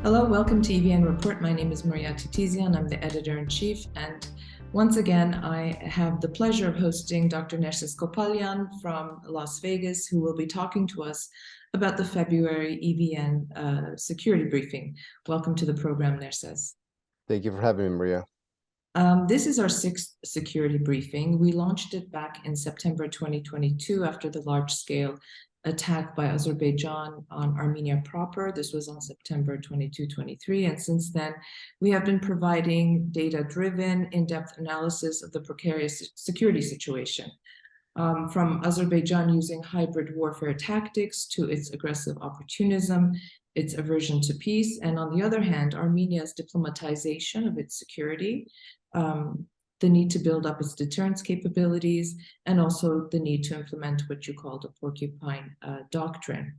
Hello, welcome to EVN Report. My name is Maria Titizian. I'm the editor-in-chief, and once again, I have the pleasure of hosting Dr. Nerses Kopalyan from Las Vegas, who will be talking to us about the February EVN security briefing. Welcome to the program, Nerses. Thank you for having me, Maria. This is our sixth security briefing. We launched it back in September 2022 after the large-scale attack by Azerbaijan on Armenia proper. This was on September 22-23, and since then we have been providing data-driven, in-depth analysis of the precarious security situation, from Azerbaijan using hybrid warfare tactics to its aggressive opportunism, its aversion to peace, and on the other hand, Armenia's diplomatization of its security, the need to build up its deterrence capabilities, and also the need to implement what you called a porcupine doctrine.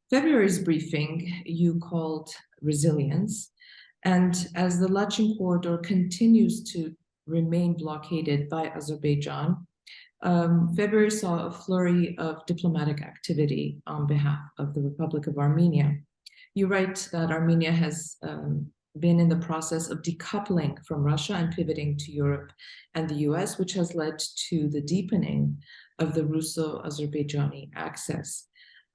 February's briefing you called resilience, and as the Lachin corridor continues to remain blockaded by Azerbaijan, February saw a flurry of diplomatic activity on behalf of the Republic of Armenia. You write that Armenia has been in the process of decoupling from Russia and pivoting to Europe and the US, which has led to the deepening of the Russo-Azerbaijani axis.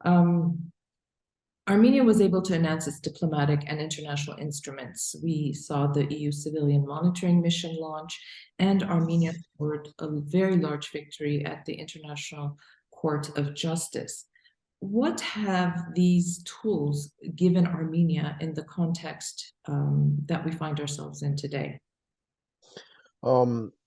Armenia was able to enhance its diplomatic and international instruments. We saw the EU civilian monitoring mission launch, and Armenia scored a very large victory at the International Court of Justice. What have these tools given Armenia in the context that we find ourselves in today?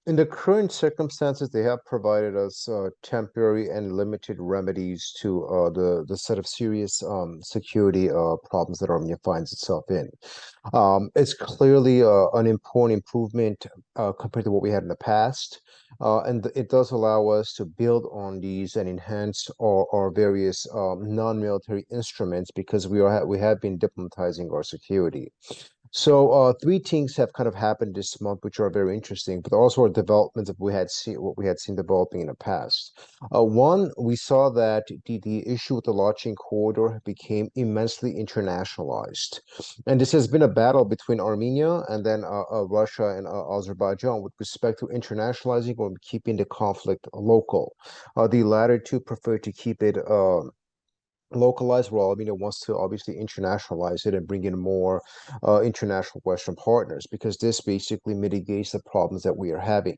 In the current circumstances, they have provided us temporary and limited remedies to the set of serious security problems that Armenia finds itself in. It's clearly an important improvement compared to what we had in the past. And it does allow us to build on these and enhance our various non-military instruments because we have been diplomatizing our security. So three things have kind of happened this month, which are very interesting, but also are developments of what we had seen developing in the past. One, we saw that the issue with the Lachin corridor became immensely internationalized, and this has been a battle between Armenia and then Russia and Azerbaijan with respect to internationalizing or keeping the conflict local. The latter two prefer to keep it localized, while Armenia wants to obviously internationalize it and bring in more international Western partners, because this basically mitigates the problems that we are having.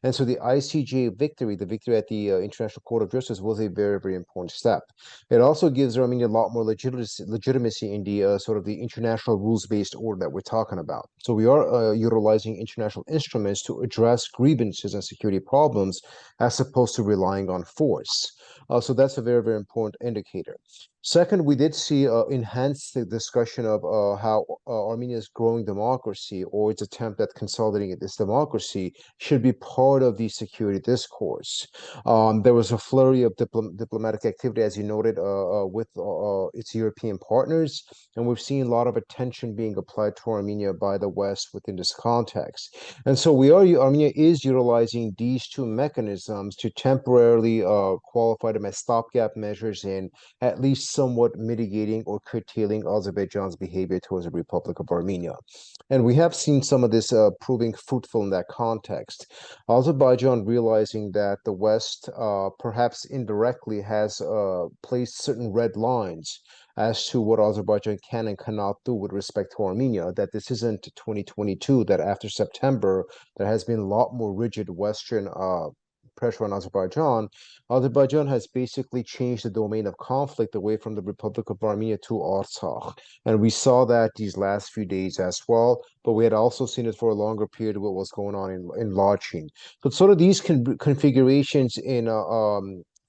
And so the ICJ victory, the victory at the International Court of Justice, was a very, very important step. It also gives Armenia a lot more legitimacy in the sort of the international rules-based order that we're talking about. So we are utilizing international instruments to address grievances and security problems as opposed to relying on force. So that's a very, very important indicator. Second, we did see enhanced the discussion of how Armenia's growing democracy or its attempt at consolidating its democracy should be part of the security discourse. There was a flurry of diplomatic activity, as you noted, with its European partners, and we've seen a lot of attention being applied to Armenia by the West within this context. And so Armenia is utilizing these two mechanisms to temporarily qualify them as stopgap measures in at least somewhat mitigating or curtailing Azerbaijan's behavior towards the Republic of Armenia. And we have seen some of this proving fruitful in that context. Azerbaijan realizing that the West perhaps indirectly has placed certain red lines as to what Azerbaijan can and cannot do with respect to Armenia, that this isn't 2022, that after September, there has been a lot more rigid Western pressure on Azerbaijan. Azerbaijan has basically changed the domain of conflict away from the Republic of Armenia to Artsakh. And we saw that these last few days as well, but we had also seen it for a longer period of what was going on in Lachin. So sort of these configurations in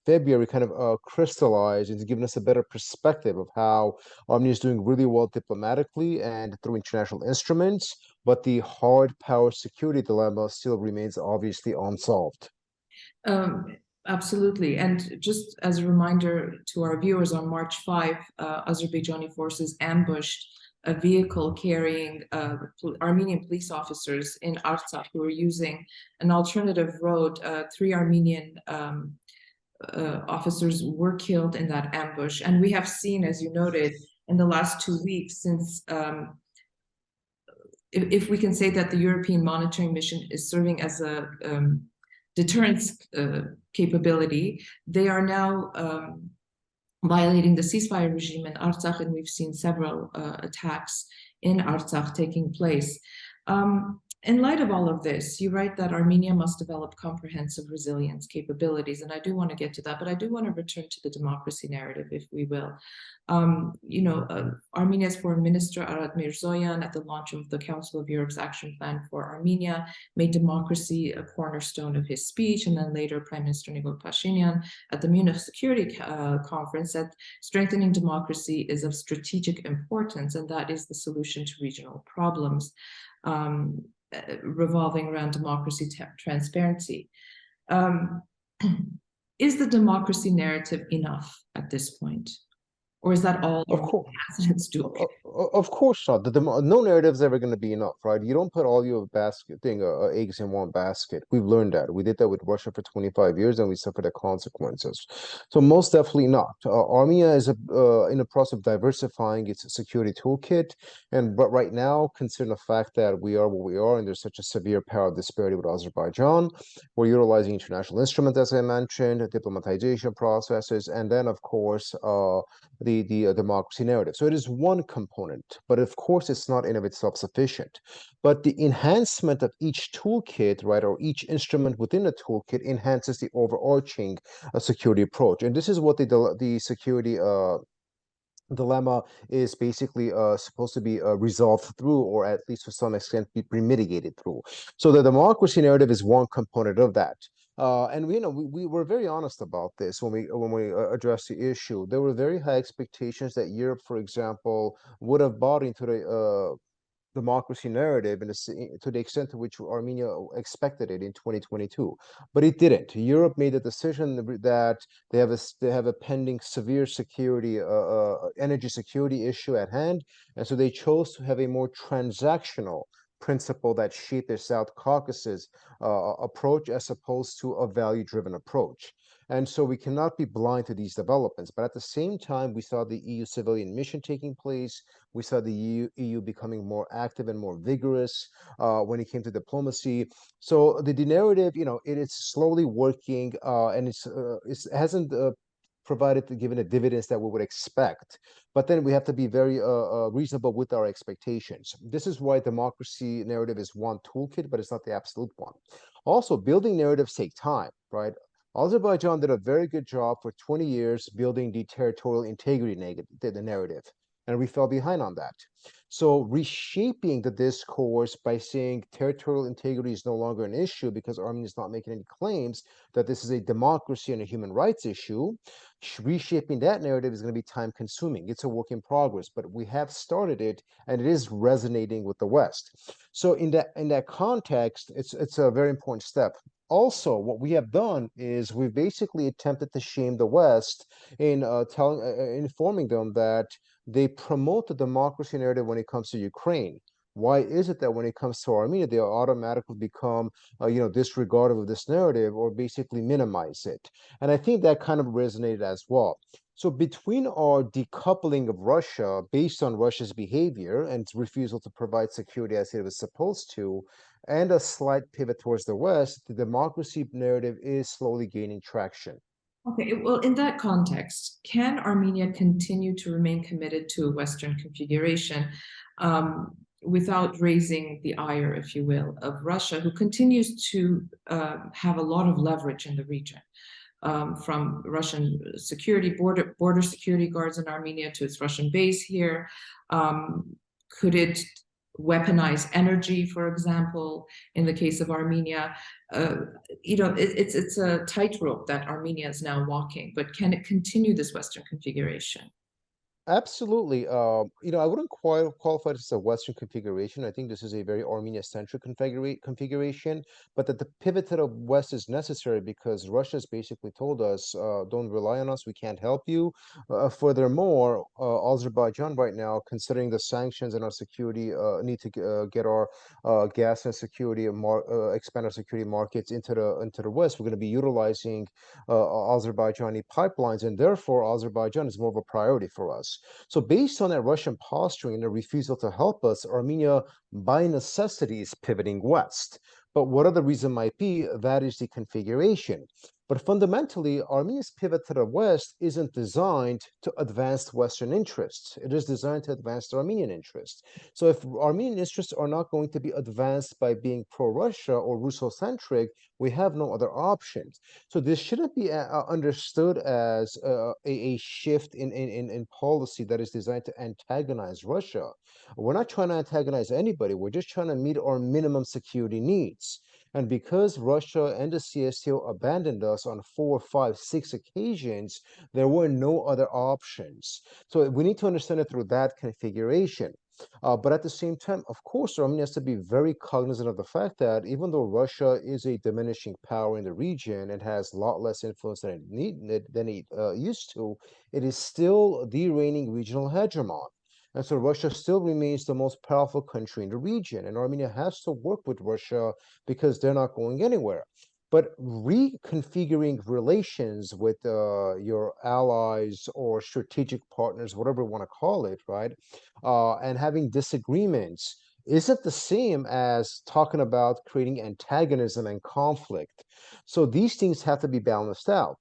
February kind of crystallized and given us a better perspective of how Armenia is doing really well diplomatically and through international instruments, but the hard power security dilemma still remains obviously unsolved. Absolutely. And just as a reminder to our viewers, on March 5, Azerbaijani forces ambushed a vehicle carrying Armenian police officers in Artsakh who were using an alternative road. 3 Armenian officers were killed in that ambush. And we have seen, as you noted, in the last 2 weeks since if we can say that the European monitoring mission is serving as a deterrence capability, they are now violating the ceasefire regime in Artsakh, and we've seen several attacks in Artsakh taking place. In light of all of this, you write that Armenia must develop comprehensive resilience capabilities, and I do want to get to that, but I do want to return to the democracy narrative, if we will. Armenia's Foreign Minister Arat Mirzoyan, at the launch of the Council of Europe's Action Plan for Armenia, made democracy a cornerstone of his speech, and then later Prime Minister Nikol Pashinyan at the Munich Security Conference said strengthening democracy is of strategic importance, and that is the solution to regional problems. Revolving around democracy, transparency. Is the democracy narrative enough at this point? Or is that all Of course. presidents do? Of course not. No narrative is ever going to be enough, right? You don't put all your eggs in one basket. We've learned that. We did that with Russia for 25 years, and we suffered the consequences. So most definitely not. Armenia is in the process of diversifying its security toolkit, but right now, considering the fact that we are what we are, and there's such a severe power disparity with Azerbaijan, we're utilizing international instruments, as I mentioned, diplomatization processes, and then, of course, the democracy narrative. So it is one component, but of course it's not in of itself sufficient. But the enhancement of each toolkit, right, or each instrument within the toolkit enhances the overarching security approach. And this is what the security dilemma is basically supposed to be resolved through, or at least to some extent be mitigated through. So the democracy narrative is one component of that. And we were very honest about this when we addressed the issue. There were very high expectations that Europe, for example, would have bought into the democracy narrative to the extent to which Armenia expected it in 2022, but it didn't. Europe made a decision that they have a pending severe security energy security issue at hand, and so they chose to have a more transactional principle that shaped their South Caucasus approach as opposed to a value-driven approach. And so we cannot be blind to these developments. But at the same time, we saw the EU civilian mission taking place. We saw the EU becoming more active and more vigorous when it came to diplomacy. So the narrative, it is slowly working, and it hasn't given the dividends that we would expect. But then we have to be very reasonable with our expectations. This is why democracy narrative is one toolkit, but it's not the absolute one. Also, building narratives take time, right? Azerbaijan did a very good job for 20 years building the territorial integrity narrative, and we fell behind on that. So reshaping the discourse by saying territorial integrity is no longer an issue because Armenia is not making any claims that this is a democracy and a human rights issue, reshaping that narrative is going to be time consuming. It's a work in progress, but we have started it, and it is resonating with the West. So in that context, it's a very important step. Also, what we have done is we've basically attempted to shame the West in informing them that they promote the democracy narrative when it comes to Ukraine. Why is it that when it comes to Armenia, they automatically become, disregarding of this narrative or basically minimize it? And I think that kind of resonated as well. So between our decoupling of Russia based on Russia's behavior and its refusal to provide security as it was supposed to, and a slight pivot towards the West, the democracy narrative is slowly gaining traction. Okay, well, in that context, can Armenia continue to remain committed to a Western configuration without raising the ire, if you will, of Russia, who continues to have a lot of leverage in the region? From Russian security, border security guards in Armenia to its Russian base here. Could it weaponize energy, for example, in the case of Armenia? It's a tightrope that Armenia is now walking, but can it continue this Western configuration? Absolutely. I wouldn't qualify this as a Western configuration. I think this is a very Armenia-centric configuration, but that the pivot to the West is necessary because Russia's basically told us, don't rely on us, we can't help you. Furthermore, Azerbaijan right now, considering the sanctions and our security, need to get our gas and security, expand our security markets into the West. We're going to be utilizing Azerbaijani pipelines, and therefore Azerbaijan is more of a priority for us. countries. So based on that Russian posturing and the refusal to help us, Armenia by necessity is pivoting west. But whatever the reason might be, that is the configuration. But fundamentally, Armenia's pivot to the West isn't designed to advance Western interests. It is designed to advance the Armenian interests. So if Armenian interests are not going to be advanced by being pro-Russia or Russocentric, we have no other options. So this shouldn't be understood as a shift in policy that is designed to antagonize Russia. We're not trying to antagonize anybody. We're just trying to meet our minimum security needs. And because Russia and the CSTO abandoned us on 4, 5, 6 occasions, there were no other options. So we need to understand it through that configuration. But at the same time, of course, Armenia has to be very cognizant of the fact that even though Russia is a diminishing power in the region and has a lot less influence than it used to, it is still the reigning regional hegemon. And so Russia still remains the most powerful country in the region, and Armenia has to work with Russia because they're not going anywhere. But reconfiguring relations with your allies or strategic partners, whatever you want to call it, right, and having disagreements isn't the same as talking about creating antagonism and conflict. So these things have to be balanced out.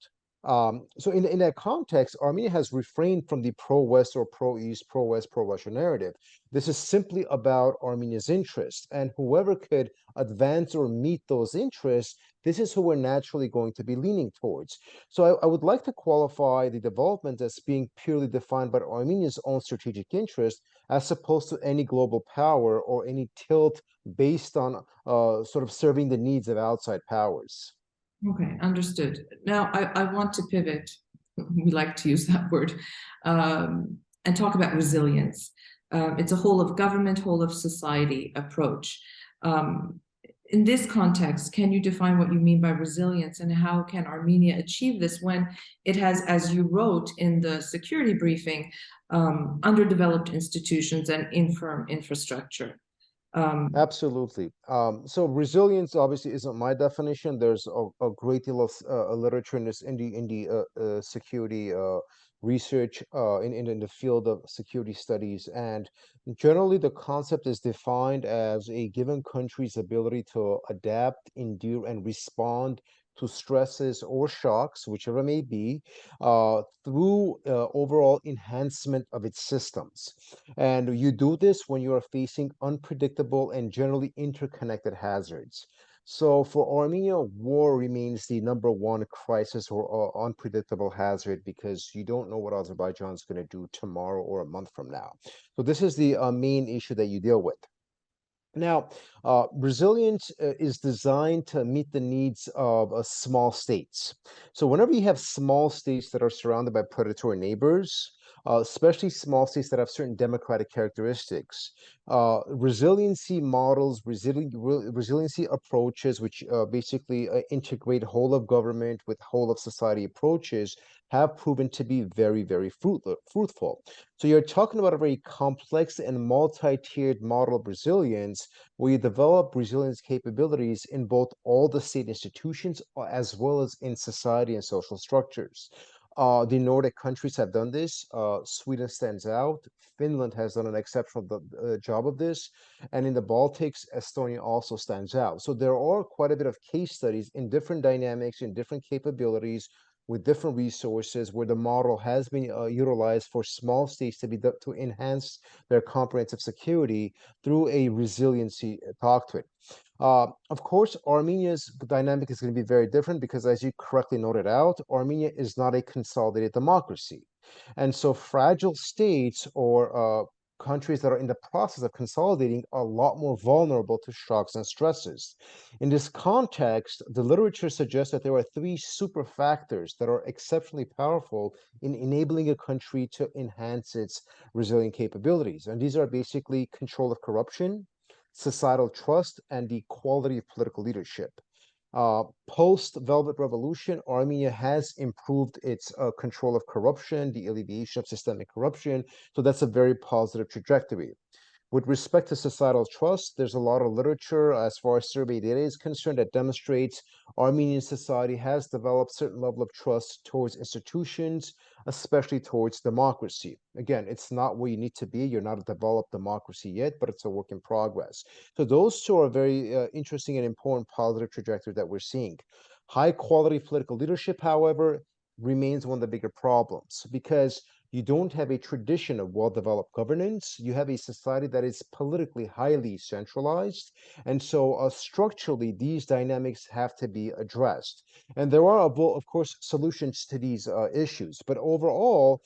So in that context, Armenia has refrained from the pro-West or pro-East, pro-West, pro-Russia narrative. This is simply about Armenia's interests, and whoever could advance or meet those interests, this is who we're naturally going to be leaning towards. So I would like to qualify the development as being purely defined by Armenia's own strategic interest, as opposed to any global power or any tilt based on sort of serving the needs of outside powers. Okay, understood. Now, I want to pivot, we like to use that word, and talk about resilience. It's a whole of government, whole of society approach. In this context, can you define what you mean by resilience, and how can Armenia achieve this when it has, as you wrote in the security briefing, underdeveloped institutions and infirm infrastructure? Absolutely. So resilience obviously isn't my definition. There's a great deal of literature in this security research in the field of security studies, and generally the concept is defined as a given country's ability to adapt, endure, and respond to stresses or shocks, whichever may be, through overall enhancement of its systems. And you do this when you are facing unpredictable and generally interconnected hazards. So for Armenia, war remains the number one crisis or unpredictable hazard because you don't know what Azerbaijan's going to do tomorrow or a month from now. So this is the main issue that you deal with. Now, resilience is designed to meet the needs of small states. So whenever you have small states that are surrounded by predatory neighbors, especially small states that have certain democratic characteristics, resiliency models, resiliency approaches, which basically integrate whole of government with whole of society approaches, have proven to be very, very fruitful. So you're talking about a very complex and multi-tiered model of resilience where you develop resilience capabilities in both all the state institutions as well as in society and social structures. The Nordic countries have done this. Sweden stands out. Finland has done an exceptional job of this. And in the Baltics, Estonia also stands out. So there are quite a bit of case studies in different dynamics, in different capabilities, with different resources where the model has been utilized for small states to enhance their comprehensive security through a resiliency doctrine. Of course, Armenia's dynamic is going to be very different because, as you correctly noted out, Armenia is not a consolidated democracy. And so fragile states or countries that are in the process of consolidating are a lot more vulnerable to shocks and stresses. In this context, the literature suggests that there are three super factors that are exceptionally powerful in enabling a country to enhance its resilient capabilities. And these are basically control of corruption, societal trust, and the quality of political leadership. Post-Velvet Revolution, Armenia has improved its control of corruption, the alleviation of systemic corruption. So that's a very positive trajectory. With respect to societal trust, there's a lot of literature as far as survey data is concerned that demonstrates Armenian society has developed certain level of trust towards institutions, especially towards democracy. Again, it's not where you need to be. You're not a developed democracy yet, but it's a work in progress. So those two are very interesting and important positive trajectory that we're seeing. High quality political leadership, however, remains one of the bigger problems because you don't have a tradition of well-developed governance. You have a society that is politically highly centralized. And so structurally, these dynamics have to be addressed. And there are, of course, solutions to these issues. But overall,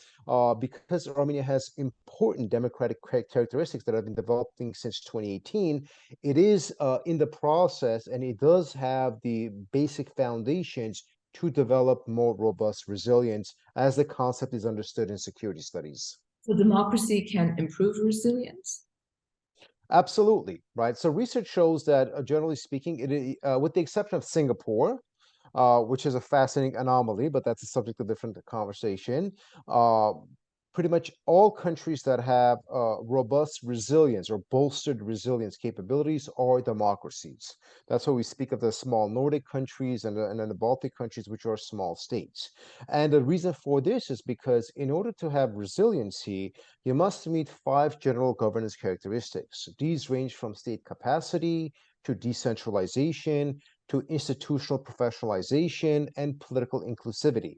because Armenia has important democratic characteristics that have been developing since 2018, it is in the process and it does have the basic foundations to develop more robust resilience as the concept is understood in security studies. So democracy can improve resilience? Absolutely, right? So research shows that generally speaking, with the exception of Singapore, which is a fascinating anomaly, but that's a subject of different conversation. Pretty much all countries that have robust resilience or bolstered resilience capabilities are democracies. That's why we speak of the small Nordic countries and then the Baltic countries, which are small states. And the reason for this is because in order to have resiliency, you must meet 5 general governance characteristics. These range from state capacity to decentralization, to institutional professionalization and political inclusivity.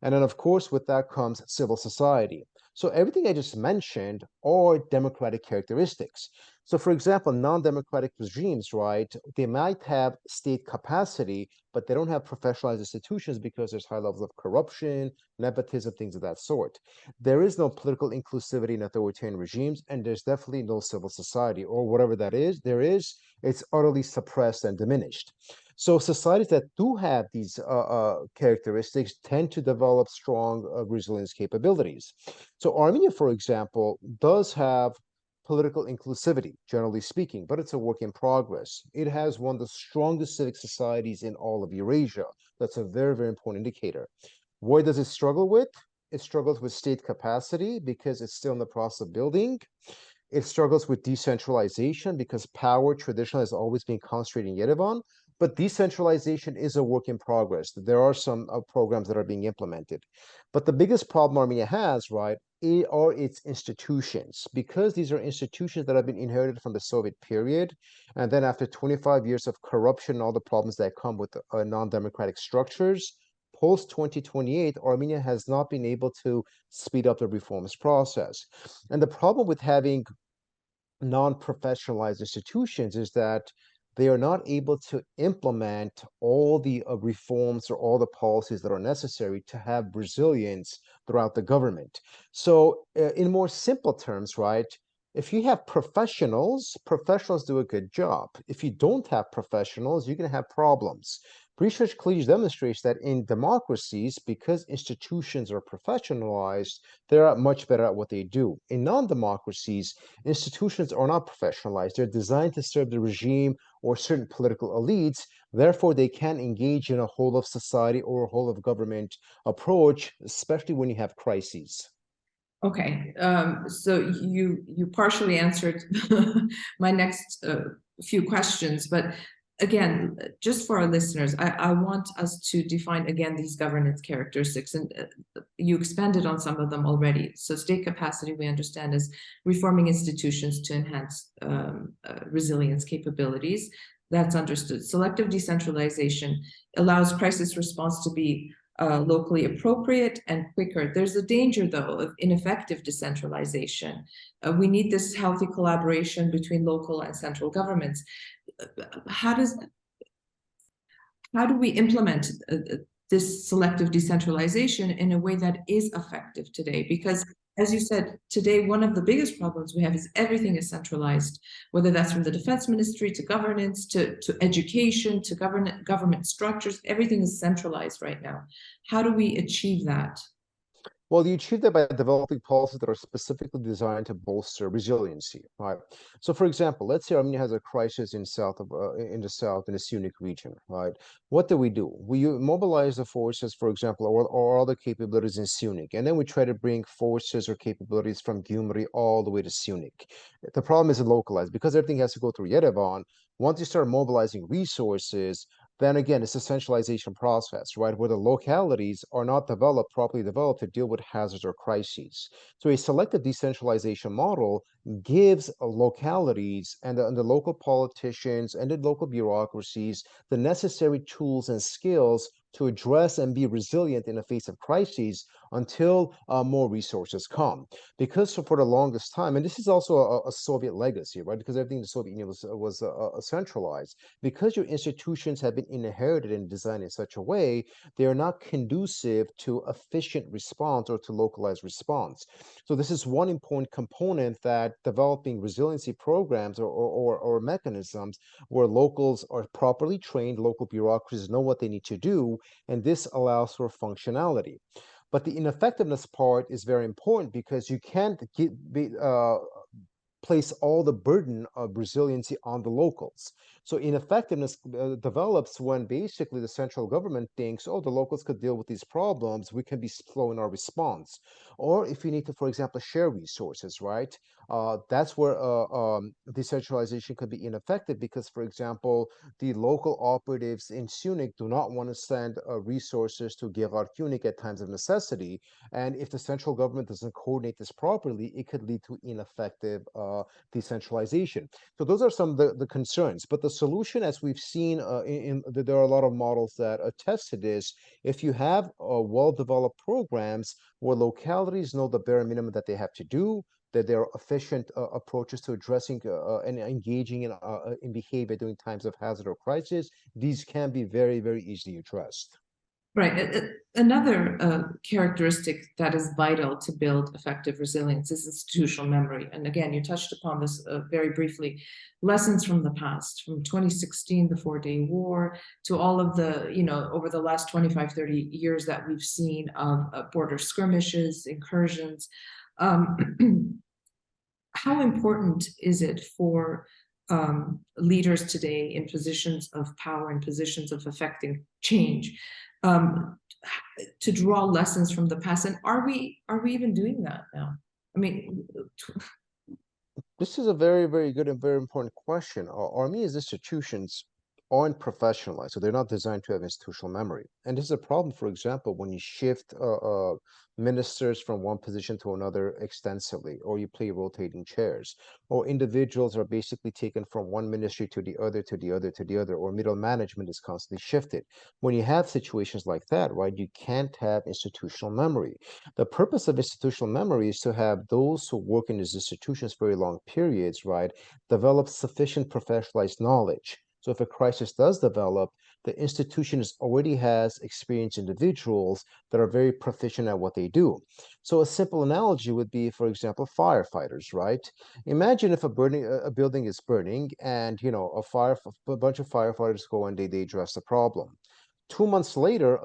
And then, of course, with that comes civil society. So everything I just mentioned are democratic characteristics. So, for example, non-democratic regimes, right, they might have state capacity, but they don't have professionalized institutions because there's high levels of corruption, nepotism, things of that sort. There is no political inclusivity in authoritarian regimes, and there's definitely no civil society, or whatever that is, it's utterly suppressed and diminished. So societies that do have these characteristics tend to develop strong resilience capabilities. So Armenia, for example, does have political inclusivity, generally speaking, but it's a work in progress. It has one of the strongest civic societies in all of Eurasia. That's a very, very important indicator. Where does it struggle with? It struggles with state capacity because it's still in the process of building. It struggles with decentralization because power traditionally has always been concentrated in Yerevan, but decentralization is a work in progress. There are some programs that are being implemented. But the biggest problem Armenia has, right, are its institutions, because these are institutions that have been inherited from the Soviet period. And then after 25 years of corruption and all the problems that come with non-democratic structures, post 2028, Armenia has not been able to speed up the reforms process. And the problem with having non-professionalized institutions is that they are not able to implement all the reforms or all the policies that are necessary to have resilience throughout the government. So in more simple terms, right, if you have professionals, professionals do a good job. If you don't have professionals, you're going to have problems. Research clearly demonstrates that in democracies, because institutions are professionalized, they're much better at what they do. In non-democracies, institutions are not professionalized. They're designed to serve the regime or certain political elites. Therefore, they can engage in a whole of society or a whole of government approach, especially when you have crises. Okay, so you partially answered my next few questions, but again, just for our listeners, I want us to define again these governance characteristics, and you expanded on some of them already. So state capacity, we understand, is reforming institutions to enhance resilience capabilities. That's understood. Selective decentralization allows crisis response to be locally appropriate and quicker. There's a danger, though, of ineffective decentralization. We need this healthy collaboration between local and central governments. How do we implement this selective decentralization in a way that is effective today? Because, as you said, today, one of the biggest problems we have is everything is centralized, whether that's from the defense ministry to governance, to education, to government structures, everything is centralized right now. How do we achieve that? Well, you achieve that by developing policies that are specifically designed to bolster resiliency, right? So, for example, let's say Armenia has a crisis in the south in the Syunik region, right? What do? We mobilize the forces, for example, or other capabilities in Syunik, and then we try to bring forces or capabilities from Gyumri all the way to Syunik. The problem is localized because everything has to go through Yerevan. Once you start mobilizing resources, then again, it's a centralization process, right? Where the localities are not properly developed to deal with hazards or crises. So a selective decentralization model gives localities and the local politicians and the local bureaucracies the necessary tools and skills to address and be resilient in the face of crises until more resources come. Because for the longest time, and this is also a Soviet legacy, right? Because everything in the Soviet Union was centralized. Because your institutions have been inherited and designed in such a way, they are not conducive to efficient response or to localized response. So this is one important component that developing resiliency programs or mechanisms where locals are properly trained, local bureaucracies know what they need to do, and this allows for functionality. But the ineffectiveness part is very important because you can't place all the burden of resiliency on the locals. So ineffectiveness develops when basically the central government thinks, oh, the locals could deal with these problems, we can be slow in our response. Or if you need to, for example, share resources, right? That's where decentralization could be ineffective because, for example, the local operatives in Syunik do not want to send resources to Gerard Syunik at times of necessity. And if the central government doesn't coordinate this properly, it could lead to ineffective decentralization. So those are some of the concerns. But the solution, as we've seen, there are a lot of models that attest to this. If you have well-developed programs where localities know the bare minimum that they have to do, that there are efficient approaches to addressing and engaging in behavior during times of hazard or crisis, these can be very, very easily addressed. Right. Another characteristic that is vital to build effective resilience is institutional memory. And again, you touched upon this very briefly. Lessons from the past, from 2016, the 4-day war, to all of the, over the last 25, 30 years that we've seen of border skirmishes, incursions. How important is it for leaders today in positions of power and positions of affecting change to draw lessons from the past? And are we even doing that now? I mean, this is a very, very good and very important question. Armenia's institutions aren't professionalized, so they're not designed to have institutional memory. And this is a problem, for example, when you shift ministers from one position to another extensively, or you play rotating chairs, or individuals are basically taken from one ministry to the other, to the other, to the other, or middle management is constantly shifted. When you have situations like that, right, you can't have institutional memory. The purpose of institutional memory is to have those who work in these institutions for very long periods, right, develop sufficient professionalized knowledge. So if a crisis does develop, the institution already has experienced individuals that are very proficient at what they do. So a simple analogy would be, for example, firefighters, right? Imagine if a building is burning and, a bunch of firefighters go and they address the problem. 2 months later,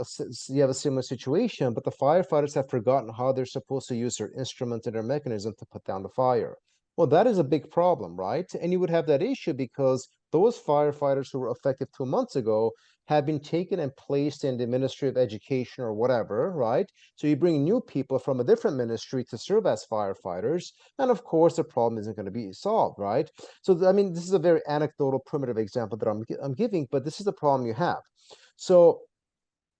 you have a similar situation, but the firefighters have forgotten how they're supposed to use their instruments and their mechanism to put down the fire. Well, that is a big problem, right? And you would have that issue because those firefighters who were effective 2 months ago have been taken and placed in the Ministry of Education or whatever, right? So you bring new people from a different ministry to serve as firefighters, and of course the problem isn't going to be solved, right? So I mean, this is a very anecdotal, primitive example that I'm giving, but this is the problem you have. So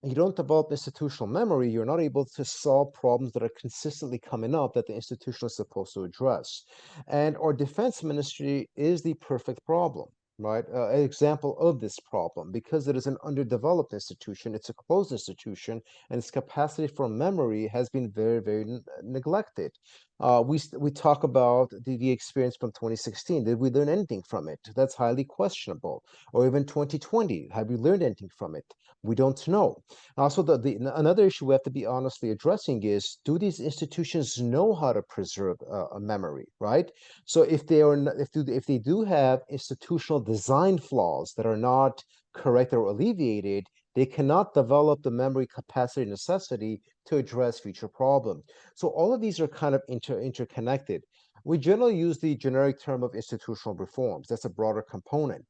you don't develop institutional memory, you're not able to solve problems that are consistently coming up that the institution is supposed to address. And our defense ministry is the perfect problem, right? An example of this problem, because it is an underdeveloped institution, it's a closed institution, and its capacity for memory has been very, very neglected. We talk about the experience from 2016. Did we learn anything from it? That's highly questionable. Or even 2020, have we learned anything from it? We don't know. Also, another issue we have to be honestly addressing is: do these institutions know how to preserve a memory? Right. So if they do have institutional design flaws that are not correct or alleviated, they cannot develop the memory capacity necessity to address future problems. So all of these are kind of interconnected. We generally use the generic term of institutional reforms. That's a broader component.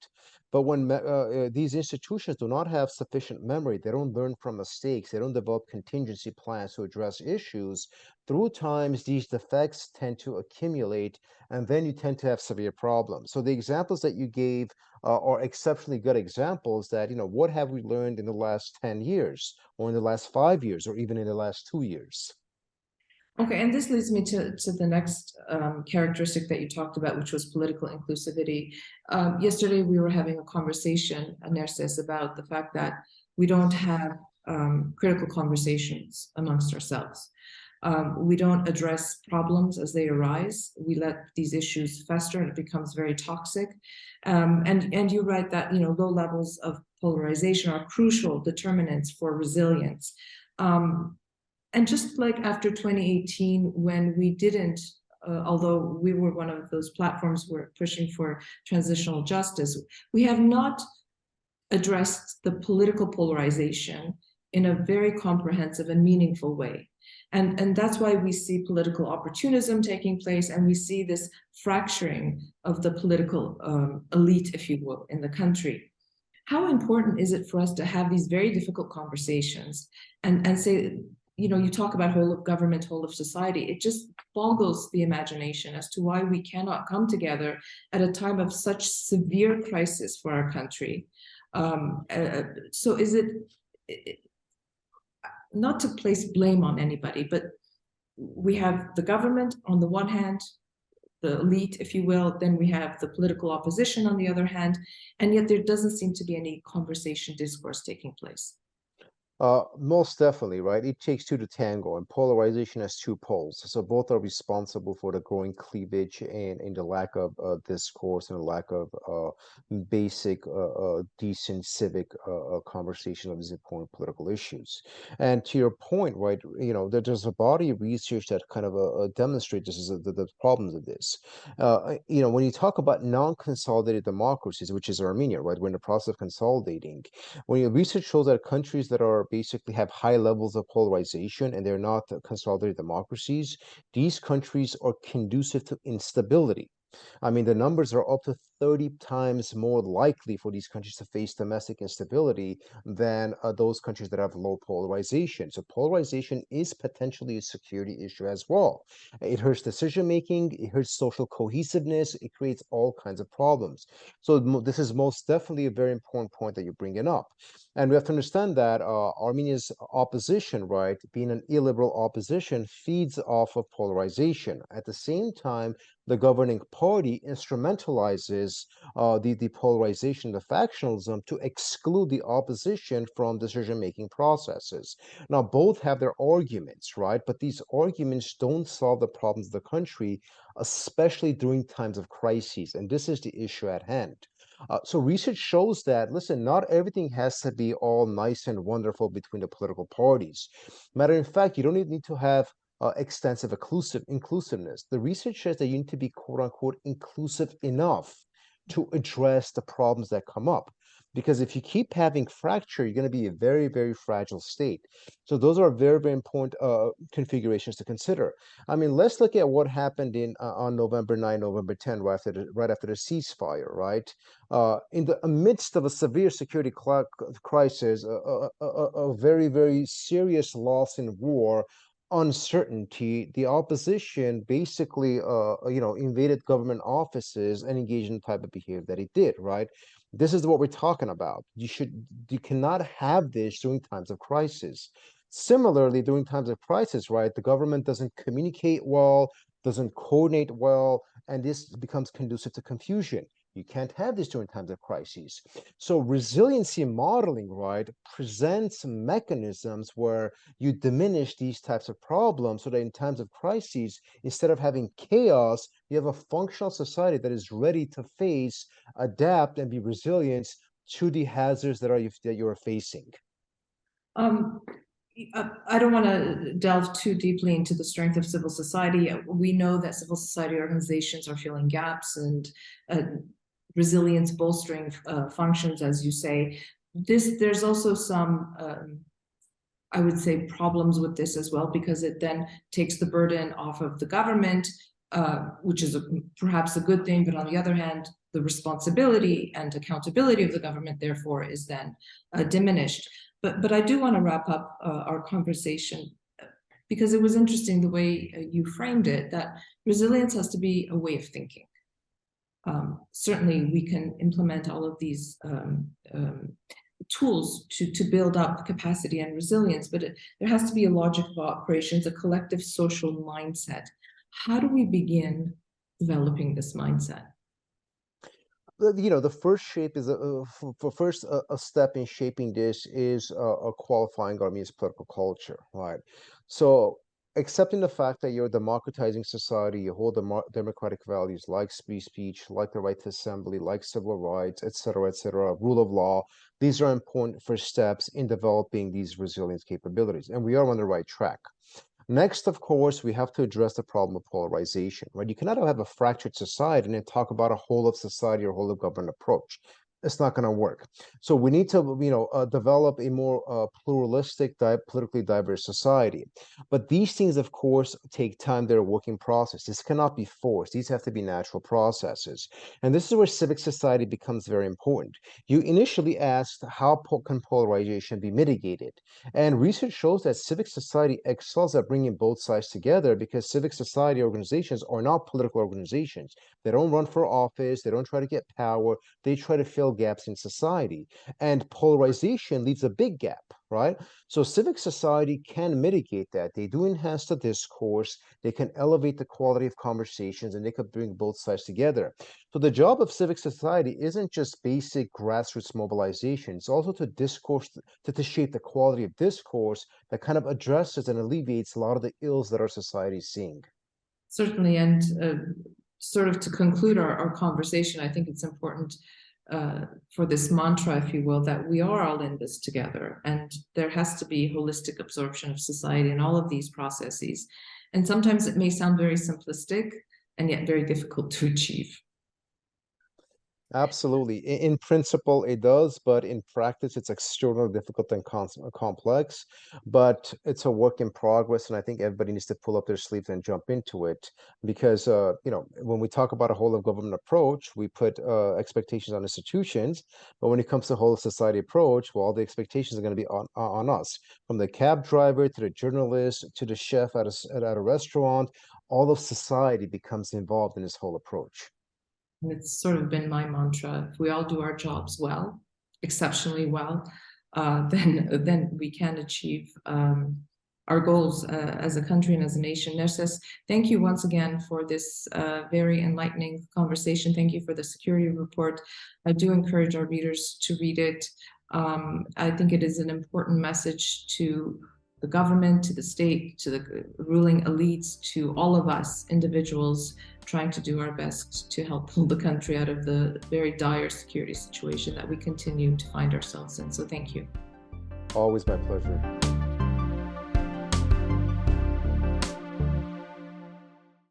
But when these institutions do not have sufficient memory, they don't learn from mistakes, they don't develop contingency plans to address issues, through times these defects tend to accumulate, and then you tend to have severe problems. So the examples that you gave are exceptionally good examples that, what have we learned in the last 10 years, or in the last 5 years, or even in the last 2 years? Okay, and this leads me to the next characteristic that you talked about, which was political inclusivity. Yesterday, we were having a conversation, Nerses, about the fact that we don't have critical conversations amongst ourselves. We don't address problems as they arise. We let these issues fester and it becomes very toxic. And you write that, low levels of polarization are crucial determinants for resilience. And just like after 2018, when we didn't, although we were one of those platforms who were pushing for transitional justice, we have not addressed the political polarization in a very comprehensive and meaningful way. And that's why we see political opportunism taking place, and we see this fracturing of the political elite, if you will, in the country. How important is it for us to have these very difficult conversations and say, you talk about whole of government, whole of society. It just boggles the imagination as to why we cannot come together at a time of such severe crisis for our country. So is it, not to place blame on anybody, but we have the government on the one hand, the elite, if you will, then we have the political opposition on the other hand, and yet there doesn't seem to be any conversation, discourse taking place. Most definitely, right? It takes two to tango, and polarization has two poles. So both are responsible for the growing cleavage and the lack of discourse and the lack of basic, decent civic conversation of these important political issues. And to your point, right, there's a body of research that kind of demonstrates this is the problems of this. When you talk about non-consolidated democracies, which is Armenia, right, we're in the process of consolidating. When your research shows that countries that are basically have high levels of polarization and they're not consolidated democracies, these countries are conducive to instability. I mean, the numbers are up to 30 times more likely for these countries to face domestic instability than those countries that have low polarization. So polarization is potentially a security issue as well. It hurts decision making, it hurts social cohesiveness, it creates all kinds of problems. So this is most definitely a very important point that you're bringing up. And we have to understand that Armenia's opposition, right, being an illiberal opposition, feeds off of polarization. At the same time, the governing party instrumentalizes the polarization, the factionalism, to exclude the opposition from decision-making processes. Now, both have their arguments, right? But these arguments don't solve the problems of the country, especially during times of crises. And this is the issue at hand. So research shows that, listen, not everything has to be all nice and wonderful between the political parties. Matter of fact, you don't need to have extensive inclusiveness. The research says that you need to be quote unquote inclusive enough to address the problems that come up. Because if you keep having fracture, you're going to be a very, very fragile state. So those are very, very important configurations to consider. I mean, let's look at what happened on November 9, November 10, right after the ceasefire, right? In the midst of a severe security crisis, a very, very serious loss in war, uncertainty, the opposition basically, invaded government offices and engaged in the type of behavior that it did, right? This is what we're talking about. You cannot have this during times of crisis. Similarly, during times of crisis, right, the government doesn't communicate well, doesn't coordinate well, and this becomes conducive to confusion. You can't have this during times of crises. So resiliency modeling, right, presents mechanisms where you diminish these types of problems so that in times of crises, instead of having chaos, you have a functional society that is ready to face, adapt, and be resilient to the hazards that you are facing. I don't want to delve too deeply into the strength of civil society. We know that civil society organizations are filling gaps and resilience bolstering functions, as you say. There's also some I would say, problems with this as well, because it then takes the burden off of the government, which is perhaps a good thing, but on the other hand, the responsibility and accountability of the government, therefore, is then diminished. But I do want to wrap up our conversation, because it was interesting the way you framed it, that resilience has to be a way of thinking. Certainly, we can implement all of these tools to build up capacity and resilience, but there has to be a logic of operations, a collective social mindset. How do we begin developing this mindset? The first shape is a step in shaping this is a qualifying Armenia's political culture, right? So accepting the fact that you're a democratizing society, you hold democratic values like free speech, like the right to assembly, like civil rights, et cetera, rule of law. These are important first steps in developing these resilience capabilities, and we are on the right track. Next, of course, we have to address the problem of polarization, right? You cannot have a fractured society and then talk about a whole of society or whole of government approach. It's not going to work. So we need to, develop a more pluralistic, politically diverse society. But these things, of course, take time. They're a working process. This cannot be forced. These have to be natural processes. And this is where civic society becomes very important. You initially asked, how can polarization be mitigated? And research shows that civic society excels at bringing both sides together, because civic society organizations are not political organizations. They don't run for office. They don't try to get power. They try to fill gaps in society. And polarization leaves a big gap, right? So civic society can mitigate that. They do enhance the discourse. They can elevate the quality of conversations, and they can bring both sides together. So the job of civic society isn't just basic grassroots mobilization. It's also to discourse, to shape the quality of discourse that kind of addresses and alleviates a lot of the ills that our society is seeing. Certainly, and sort of to conclude our conversation, I think it's important for this mantra, if you will, that we are all in this together, and there has to be holistic absorption of society in all of these processes. And sometimes it may sound very simplistic and yet very difficult to achieve. Absolutely. In principle, it does, but in practice, it's extremely difficult and complex. But it's a work in progress, and I think everybody needs to pull up their sleeves and jump into it. Because when we talk about a whole of government approach, we put expectations on institutions. But when it comes to whole of society approach, well, the expectations are going to be on us, from the cab driver to the journalist to the chef at a restaurant. All of society becomes involved in this whole approach. And it's sort of been my mantra. If we all do our jobs well, exceptionally well, then we can achieve our goals as a country and as a nation. Nerses, thank you once again for this very enlightening conversation. Thank you for the security report. I do encourage our readers to read it. I think it is an important message to the government, to the state, to the ruling elites, to all of us individuals trying to do our best to help pull the country out of the very dire security situation that we continue to find ourselves in. So thank you. Always my pleasure.